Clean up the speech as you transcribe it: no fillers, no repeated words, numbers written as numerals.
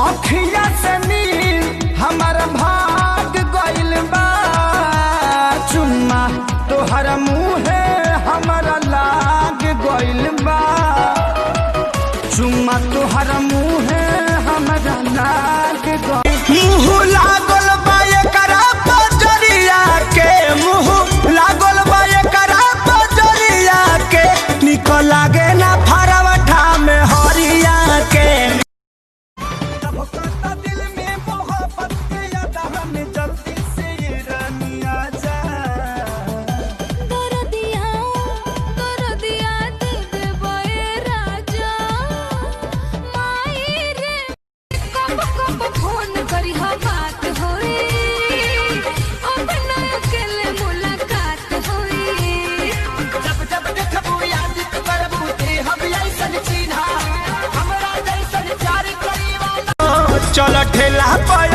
अखिया से नील हमारा भाग गइल बा, चुम्मा तोहरा मुँहे हमारा लाग गइल बा, चुम्मा तोहरा मुँहे हमारा लाग गइल। मुँह लागल बा एकरा पजरिया के, मुँह लागल बा एकरा पजरिया के, निको लागे ना फरवठा में हरिया के। चल ठेला पर